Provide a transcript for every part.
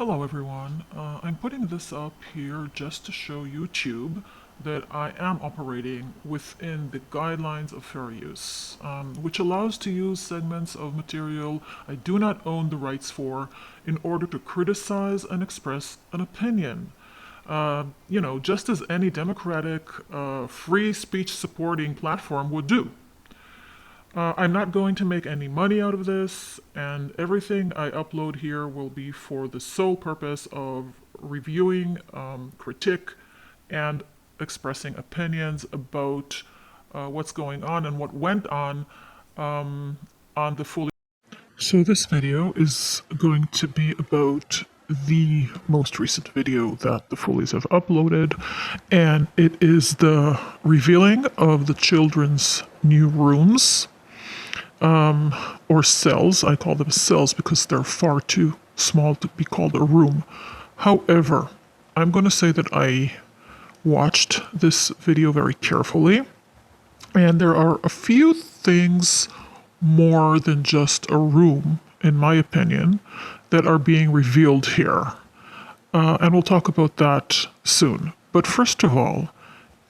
Hello everyone, I'm putting this up here just to show YouTube that I am operating within the guidelines of fair use, which allows to use segments of material I do not own the rights for in order to criticize and express an opinion. Just as any democratic, free speech supporting platform would do. I'm not going to make any money out of this, and everything I upload here will be for the sole purpose of reviewing, critique, and expressing opinions about what's going on and what went on the fully. So this video is going to be about the most recent video that the Foolies have uploaded, and it is the revealing of the children's new rooms or cells. I call them cells because they're far too small to be called a room. However, I'm going to say that I watched this video very carefully, and there are a few things more than just a room, in my opinion, that are being revealed here. And we'll talk about that soon. But first of all,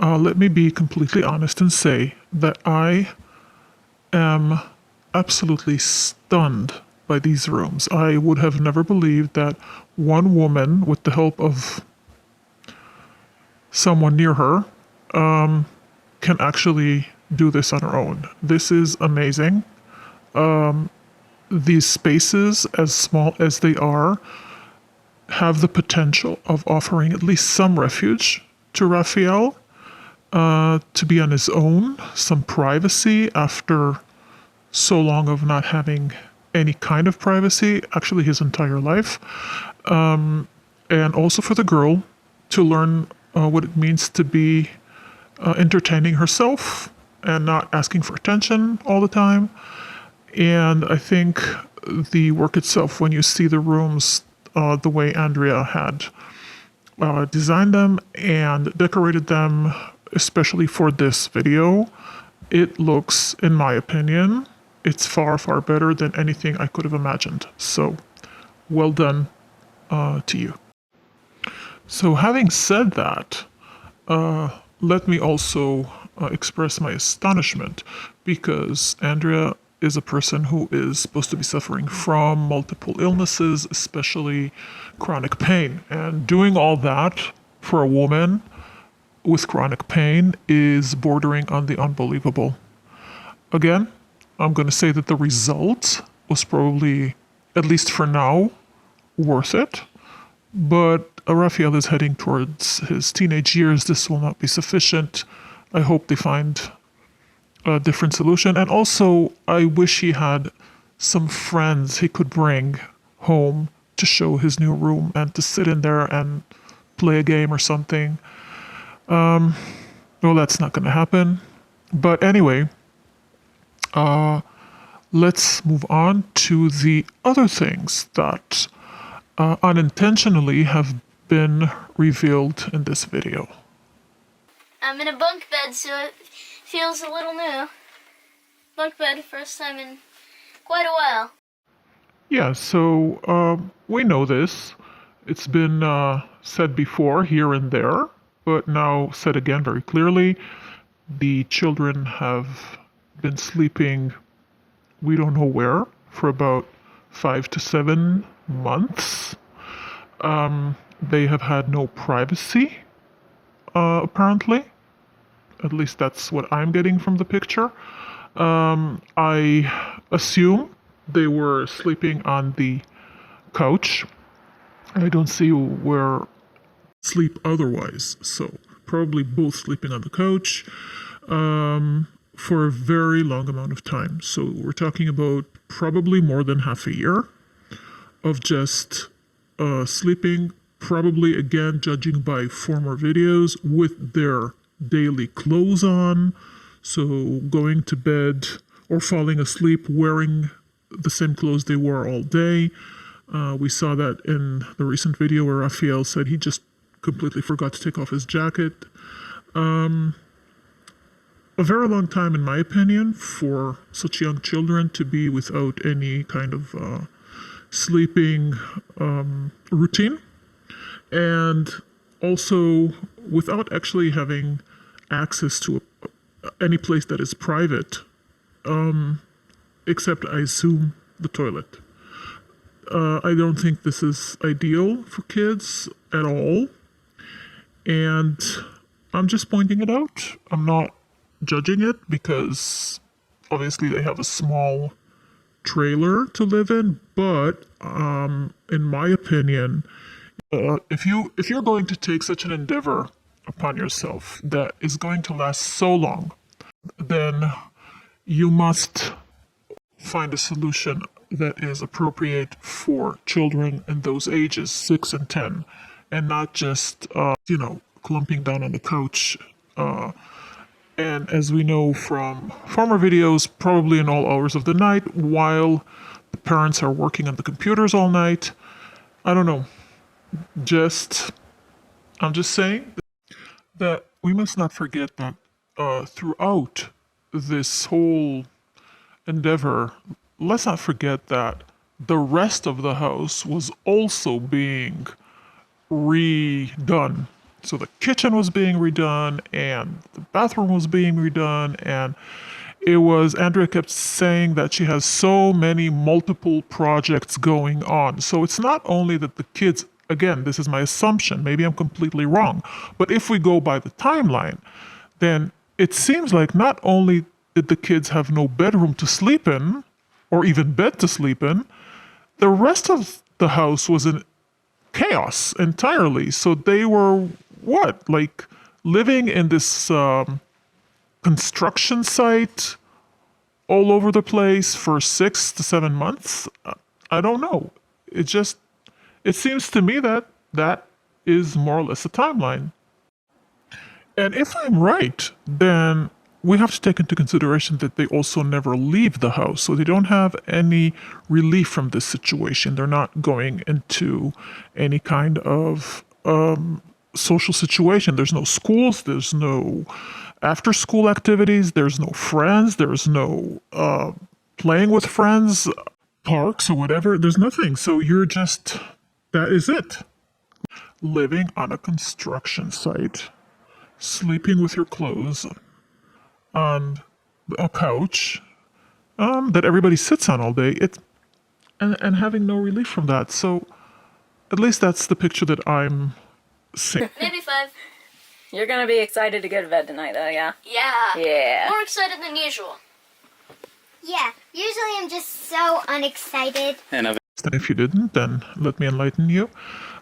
let me be completely honest and say that I am absolutely stunned by these rooms. I would have never believed that one woman, with the help of someone near her, can actually do this on her own. This is amazing. These spaces, as small as they are, have the potential of offering at least some refuge to Raphael, to be on his own, some privacy after so long of not having any kind of privacy, actually his entire life. And also for the girl to learn what it means to be entertaining herself and not asking for attention all the time. And I think the work itself, when you see the rooms the way Andrea had designed them and decorated them, especially for this video, it looks, in my opinion, it's far, far better than anything I could have imagined. So, well done to you. So having said that, let me also express my astonishment, because Andrea is a person who is supposed to be suffering from multiple illnesses, especially chronic pain. And doing all that for a woman with chronic pain is bordering on the unbelievable. Again, I'm going to say that the result was probably, at least for now, worth it. But Raphael is heading towards his teenage years. This will not be sufficient. I hope they find a different solution. And also, I wish he had some friends he could bring home to show his new room and to sit in there and play a game or something. Well, that's not going to happen. But anyway, let's move on to the other things that unintentionally have been revealed in this video. I'm in a bunk bed, so it feels a little new. Bunk bed, first time in quite a while. Yeah, so we know this. It's been said before here and there, but now said again very clearly. The children have been sleeping, we don't know where, for about 5 to 7 months. They have had no privacy, apparently. At least that's what I'm getting from the picture. I assume they were sleeping on the couch. I don't see where sleep otherwise, so probably both sleeping on the couch for a very long amount of time. So we're talking about probably more than half a year of just sleeping, probably, again, judging by former videos, with their daily clothes on. So going to bed or falling asleep wearing the same clothes they wore all day. We saw that in the recent video where Raphael said he just completely forgot to take off his jacket. A very long time, in my opinion, for such young children to be without any kind of sleeping routine, and also without actually having access to any place that is private, except I assume the toilet. I don't think this is ideal for kids at all, and I'm just pointing it out. I'm not judging it because obviously they have a small trailer to live in, but in my opinion, if you're going to take such an endeavor upon yourself that is going to last so long, then you must find a solution that is appropriate for children in those ages, 6 and 10, and not just clumping down on the couch. And as we know from former videos, probably in all hours of the night while the parents are working on the computers all night. I don't know. I'm just saying that we must not forget that throughout this whole endeavor, let's not forget that the rest of the house was also being redone. So the kitchen was being redone and the bathroom was being redone, and it was, Andrea kept saying that she has so many multiple projects going on. So it's not only that the kids, again, this is my assumption, maybe I'm completely wrong, but if we go by the timeline, then it seems like not only did the kids have no bedroom to sleep in, or even bed to sleep in, the rest of the house was in chaos entirely. So they were like living in this construction site all over the place for 6 to 7 months. I don't know. It seems to me that that is more or less a timeline. And if I'm right, then we have to take into consideration that they also never leave the house. So they don't have any relief from this situation. They're not going into any kind of social situation. There's no schools, there's no after school activities, there's no friends, there's no playing with friends, parks or whatever. There's nothing. So that is it. Living on a construction site, sleeping with your clothes on a couch that everybody sits on all day, and having no relief from that. So at least that's the picture that I'm seeing. Maybe 5. You're gonna be excited to go to bed tonight, though, yeah? Yeah. Yeah. More excited than usual. Yeah, usually I'm just so unexcited. And if you didn't, then let me enlighten you.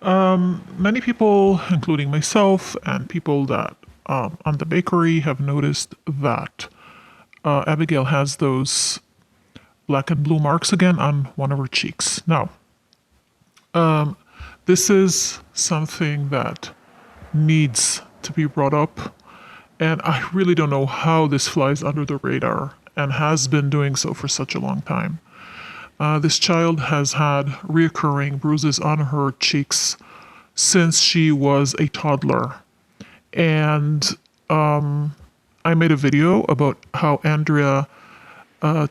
Many people, including myself and people that on the bakery, have noticed that Abigail has those black and blue marks again on one of her cheeks. Now, this is something that needs to be brought up, and I really don't know how this flies under the radar and has been doing so for such a long time. This child has had reoccurring bruises on her cheeks since she was a toddler. And I made a video about how Andrea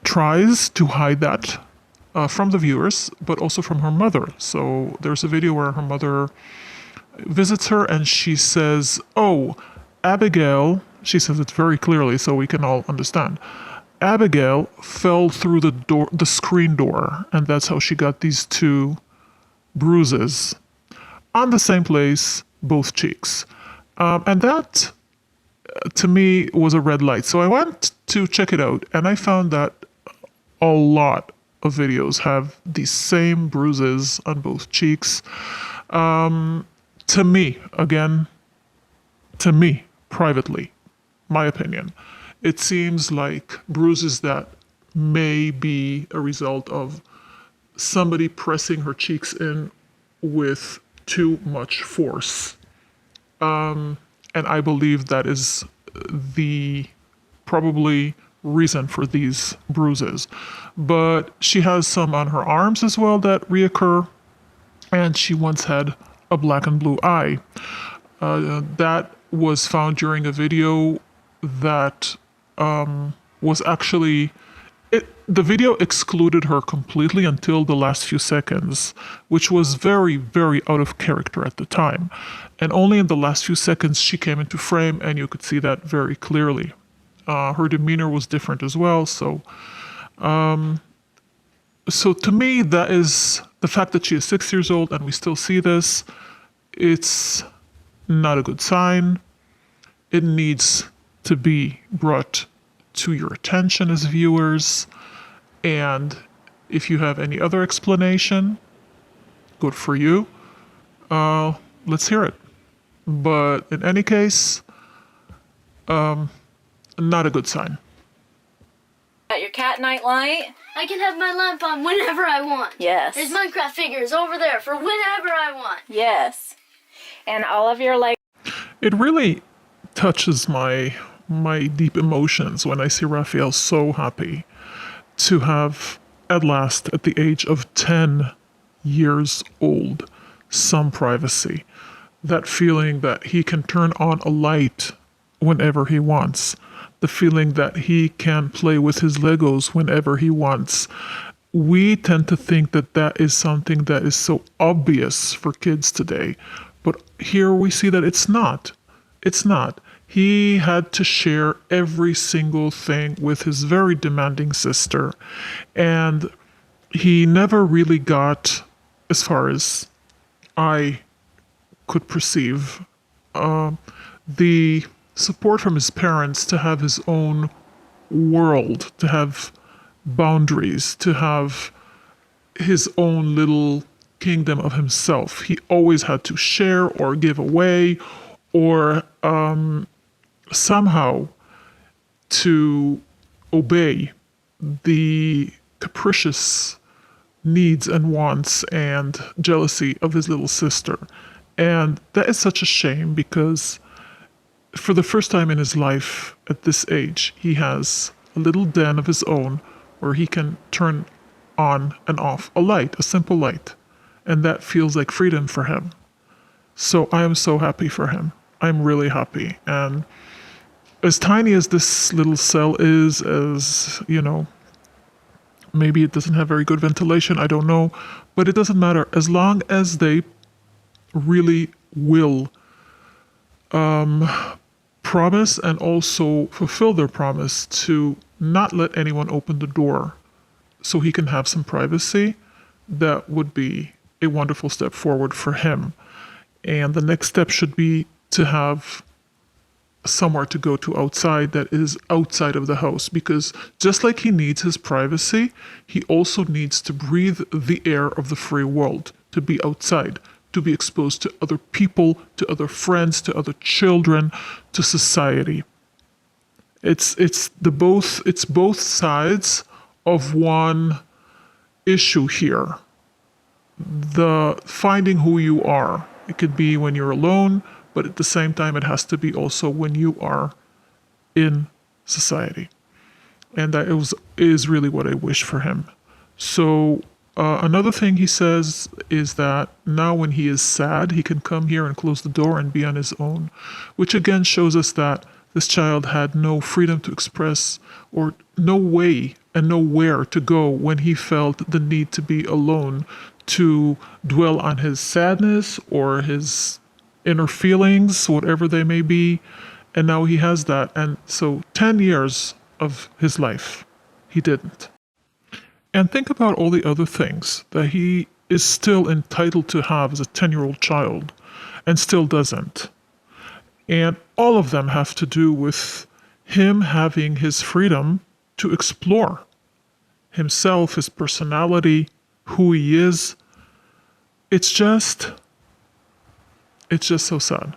tries to hide that from the viewers, but also from her mother. So there's a video where her mother visits her and she says, "Oh, Abigail," she says it very clearly so we can all understand, "Abigail fell through the screen door, and that's how she got these 2 bruises on the same place, both cheeks." And that, to me, was a red light. So I went to check it out, and I found that a lot of videos have these same bruises on both cheeks. To me, privately, my opinion, it seems like bruises that may be a result of somebody pressing her cheeks in with too much force. And I believe that is the probably reason for these bruises. But she has some on her arms as well that reoccur, and she once had a black and blue eye. That was found during a video that was actually The video excluded her completely until the last few seconds, which was very, very out of character at the time. And only in the last few seconds she came into frame, and you could see that very clearly. Her demeanor was different as well. So to me, that is the fact that she is 6 years old and we still see this. It's not a good sign. It needs to be brought to your attention as viewers. And if you have any other explanation, good for you. Let's hear it. But in any case, not a good sign. Got your cat night light? I can have my lamp on whenever I want. Yes. There's Minecraft figures over there for whenever I want. Yes. And all of your like. It really touches my deep emotions when I see Raphael so happy to have, at last, at the age of 10 years old, some privacy. That feeling that he can turn on a light whenever he wants. The feeling that he can play with his Legos whenever he wants. We tend to think that that is something that is so obvious for kids today. But here we see that it's not. It's not. He had to share every single thing with his very demanding sister. And he never really got, as far as I could perceive, the support from his parents to have his own world, to have boundaries, to have his own little kingdom of himself. He always had to share or give away or somehow to obey the capricious needs and wants and jealousy of his little sister. And that is such a shame because for the first time in his life at this age, he has a little den of his own where he can turn on and off a light, a simple light. And that feels like freedom for him. So I am so happy for him. I'm really happy. And as tiny as this little cell is, as, maybe it doesn't have very good ventilation, I don't know. But it doesn't matter. As long as they really will promise and also fulfill their promise to not let anyone open the door so he can have some privacy, that would be a wonderful step forward for him. And the next step should be to have somewhere to go to outside that is outside of the house, because just like he needs his privacy, he also needs to breathe the air of the free world, to be outside, to be exposed to other people, to other friends, to other children, to society. It's both sides of one issue here. The finding who you are. It could be when you're alone, but at the same time it has to be also when you are in society. And that is really what I wish for him. So another thing he says is that now when he is sad, he can come here and close the door and be on his own, which again shows us that this child had no freedom to express or no way and nowhere to go when he felt the need to be alone, to dwell on his sadness or his inner feelings, whatever they may be. And now he has that. And so 10 years of his life, he didn't. And think about all the other things that he is still entitled to have as a 10-year-old child and still doesn't. And all of them have to do with him having his freedom to explore himself, his personality, who he is. It's just so sad.